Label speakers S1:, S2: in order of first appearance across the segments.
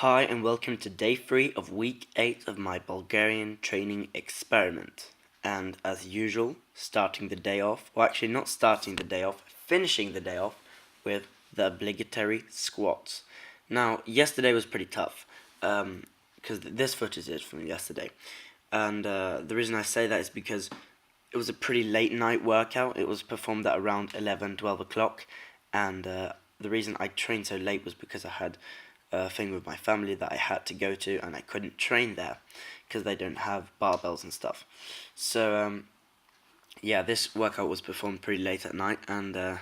S1: Hi and welcome to day 3 of week 8 of my Bulgarian training experiment. And as usual, starting the day off, or actually not starting the day off, finishing the day off with the obligatory squats. Now, yesterday was pretty tough, because this footage is from yesterday. And the reason I say that is because it was a pretty late night workout. It was performed at around 11, 12 o'clock. And the reason I trained so late was because I had a thing with my family that I had to go to, and I couldn't train there because they don't have barbells and stuff. So yeah, this workout was performed pretty late at night, and at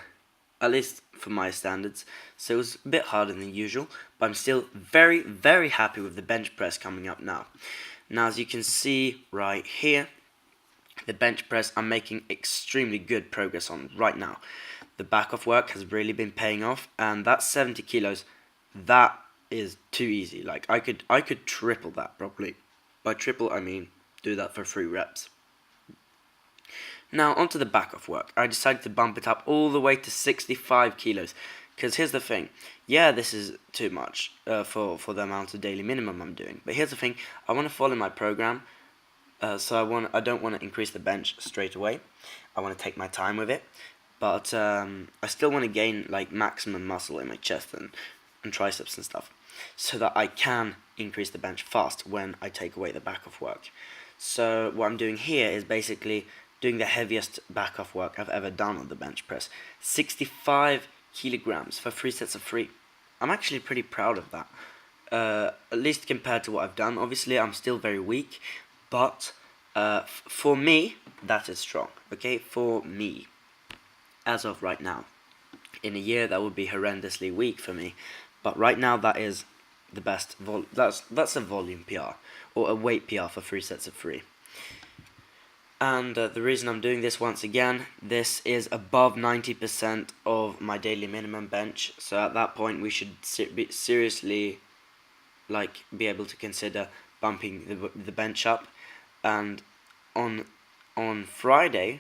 S1: least for my standards, so it was a bit harder than usual, but I'm still very, very happy with the bench press coming up now. Now, as you can see right here, the bench press I'm making extremely good progress on right now. The back off work has really been paying off, and that 70 kilos, that is too easy. Like I could triple that probably. By triple I mean do that for 3 reps. Now onto the back off work. I decided to bump it up all the way to 65 kilos. Because here's the thing, yeah, this is too much for the amount of daily minimum I'm doing. But here's the thing, I want to follow my program. So I don't want to increase the bench straight away. I want to take my time with it, but I still want to gain like maximum muscle in my chest and triceps and stuff, so that I can increase the bench fast when I take away the back off work. So what I'm doing here is basically doing the heaviest back off work I've ever done on the bench press, 65 kilograms for 3 sets of 3. I'm actually pretty proud of that. At least compared to what I've done. Obviously, I'm still very weak, but for me, that is strong. Okay, for me, as of right now. In a year, that would be horrendously weak for me, but right now, that is the best. That's a volume PR or a weight PR for 3 sets of 3. And the reason I'm doing this once again, this is above 90% of my daily minimum bench. So at that point, we should seriously be able to consider bumping the bench up. And on Friday,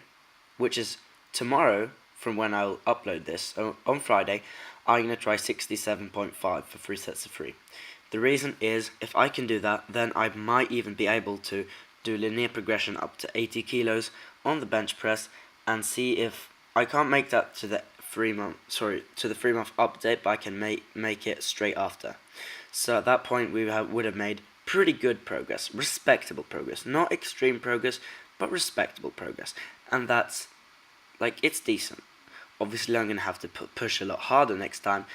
S1: which is tomorrow from when I'll upload this, on Friday, I'm going to try 67.5 for 3 sets of 3. The reason is, if I can do that, then I might even be able to do linear progression up to 80 kilos on the bench press, and see if I can't make that to the 3-month update, but I can make it straight after. So at that point, we would have made pretty good progress, respectable progress, not extreme progress, but respectable progress, and that's it's decent. Obviously, I'm gonna have to push a lot harder next time,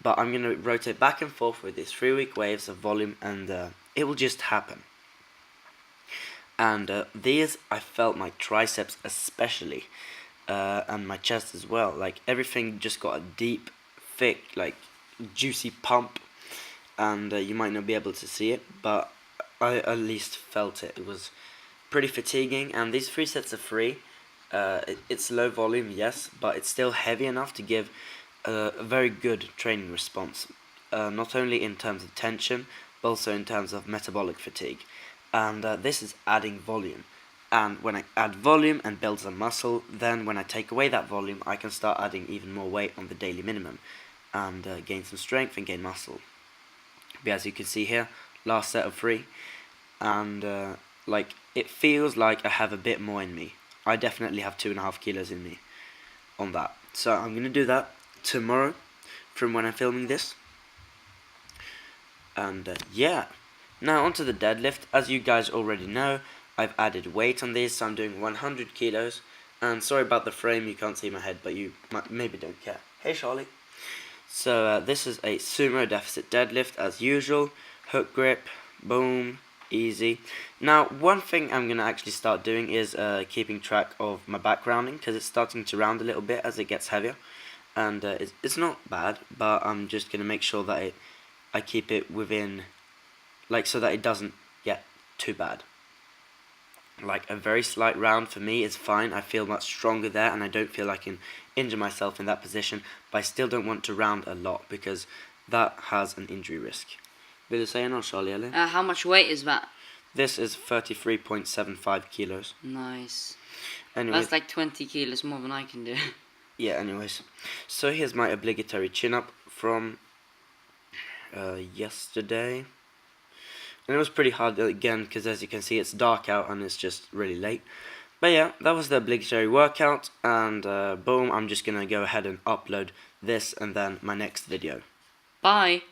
S1: but I'm gonna rotate back and forth with these 3-week waves of volume, and it will just happen. And these, I felt my triceps especially, and my chest as well. Like everything just got a deep, thick, juicy pump. And you might not be able to see it, but I at least felt it. It was pretty fatiguing, and these 3 sets of 3, it's low volume, yes, but it's still heavy enough to give a very good training response, not only in terms of tension, but also in terms of metabolic fatigue. And this is adding volume. And when I add volume and build some muscle, then when I take away that volume, I can start adding even more weight on the daily minimum, and gain some strength and gain muscle. But as you can see here, last set of 3, and it feels like I have a bit more in me. I definitely have 2.5 kilos in me on that. So I'm going to do that tomorrow from when I'm filming this. And yeah, now onto the deadlift. As you guys already know, I've added weight on this, so I'm doing 100 kilos. And sorry about the frame, you can't see my head, but you maybe don't care. Hey Charlie. So this is a sumo deficit deadlift as usual. Hook grip, boom, easy. Now one thing I'm going to actually start doing is keeping track of my back rounding, because it's starting to round a little bit as it gets heavier. And it's not bad, but I'm just going to make sure that I keep it within, so that it doesn't get too bad. Like a very slight round for me is fine. I feel much stronger there, and I don't feel I can injure myself in that position, but I still don't want to round a lot because that has an injury risk. Vill du säga något, Charlie, eller?
S2: How much weight is that?
S1: This is 33.75 kilos.
S2: Nice.
S1: Anyways,
S2: That's like 20 kilos more than I can do.
S1: Yeah, anyways. So here's my obligatory chin-up from yesterday. And it was pretty hard again because, as you can see, it's dark out and it's just really late. But yeah, that was the obligatory workout, and boom, I'm just gonna go ahead and upload this and then my next video.
S2: Bye.